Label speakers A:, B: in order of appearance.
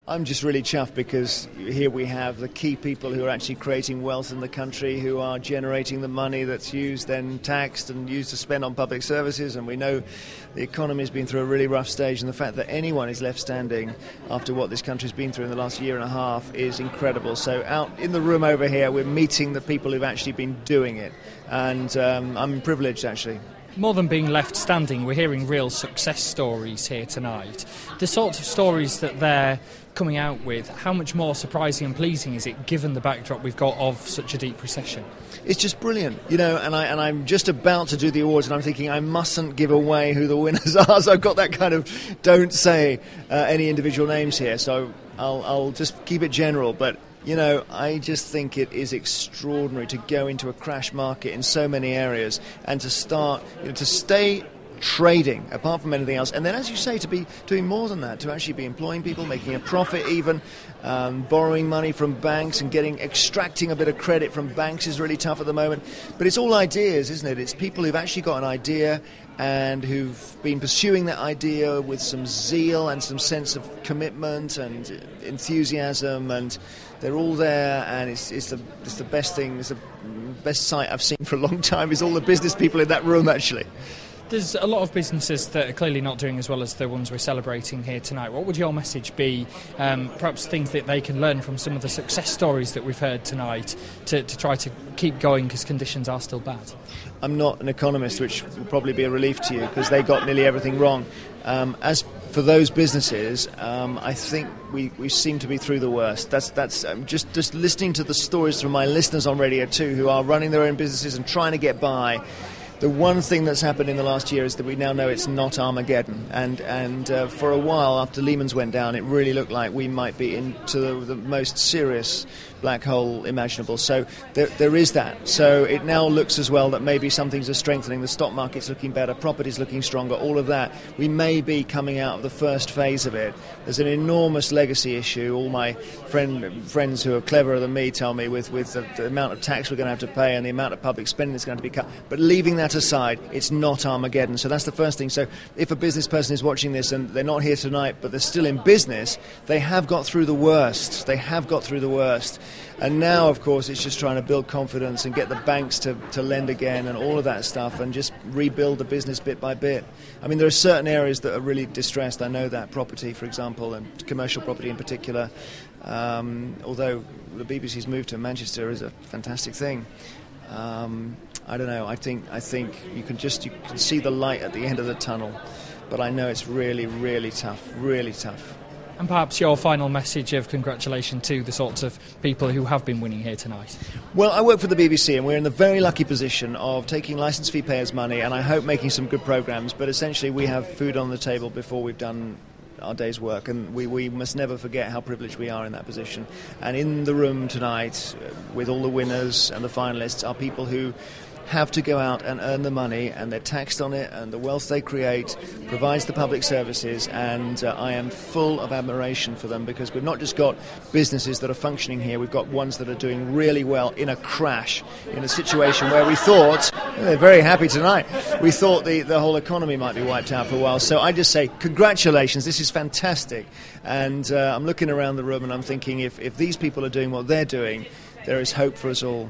A: I'm just really chuffed because here we have the key people who are actually creating wealth in the country, who are generating the money that's used, then taxed and used to spend on public services. And we know the economy has been through a really rough stage, and the fact that anyone is left standing after what this country's been through in the last year and a half is incredible. So out in the room over here, we're meeting the people who've actually been doing it. And I'm privileged, actually.
B: More than being left standing, we're hearing real success stories here tonight. The sorts of stories that they're coming out with, how much more surprising and pleasing is it given the backdrop we've got of such a deep recession?
A: It's just brilliant, and I'm just about to do the awards, and I'm thinking I mustn't give away who the winners are, so I've got that kind of don't say any individual names here, so I'll just keep it general, but I just think it is extraordinary to go into a crash market in so many areas and to start, to stay trading apart from anything else, and then, as you say, to be doing more than that, to actually be employing people, making a profit even, borrowing money from banks and extracting a bit of credit from banks is really tough at the moment. But it's all ideas, isn't it? It's people who've actually got an idea and who've been pursuing that idea with some zeal and some sense of commitment and enthusiasm, and they're all there, and it's the best thing. It's the best sight I've seen for a long time, is all the business people in that room, actually.
B: There's a lot of businesses that are clearly not doing as well as the ones we're celebrating here tonight. What would your message be, perhaps things that they can learn from some of the success stories that we've heard tonight to try to keep going because conditions are still bad?
A: I'm not an economist, which will probably be a relief to you because they got nearly everything wrong. As for those businesses, I think we seem to be through the worst. That's just listening to the stories from my listeners on Radio 2 who are running their own businesses and trying to get by. The one thing that's happened in the last year is that we now know it's not Armageddon, and for a while after Lehman's went down, it really looked like we might be into the most serious black hole imaginable. So there is that. So it now looks as well that maybe some things are strengthening. The stock market's looking better, property's looking stronger, all of that. We may be coming out of the first phase of it. There's an enormous legacy issue. All my friends who are cleverer than me tell me with the amount of tax we're going to have to pay and the amount of public spending that's going to be cut. But leaving that aside, it's not Armageddon. So that's the first thing. So if a business person is watching this and they're not here tonight but they're still in business, they have got through the worst. And now, of course, it's just trying to build confidence and get the banks to lend again and all of that stuff and just rebuild the business bit by bit. I mean, there are certain areas that are really distressed. I know that, property, for example, and commercial property in particular, although the BBC's move to Manchester is a fantastic thing. I don't know. I think you can see the light at the end of the tunnel, but I know it's really, really tough, really tough.
B: And perhaps your final message of congratulations to the sorts of people who have been winning here tonight.
A: Well, I work for the BBC, and we're in the very lucky position of taking licence fee payers' money, and I hope making some good programmes. But essentially, we have food on the table before we've done our day's work, and we must never forget how privileged we are in that position. And in the room tonight, with all the winners and the finalists, are people who have to go out and earn the money, and they're taxed on it, and the wealth they create provides the public services, and I am full of admiration for them, because we've not just got businesses that are functioning here, we've got ones that are doing really well in a crash, in a situation where we thought, they're very happy tonight, we thought the whole economy might be wiped out for a while. So I just say congratulations, this is fantastic, and I'm looking around the room and I'm thinking if these people are doing what they're doing, there is hope for us all.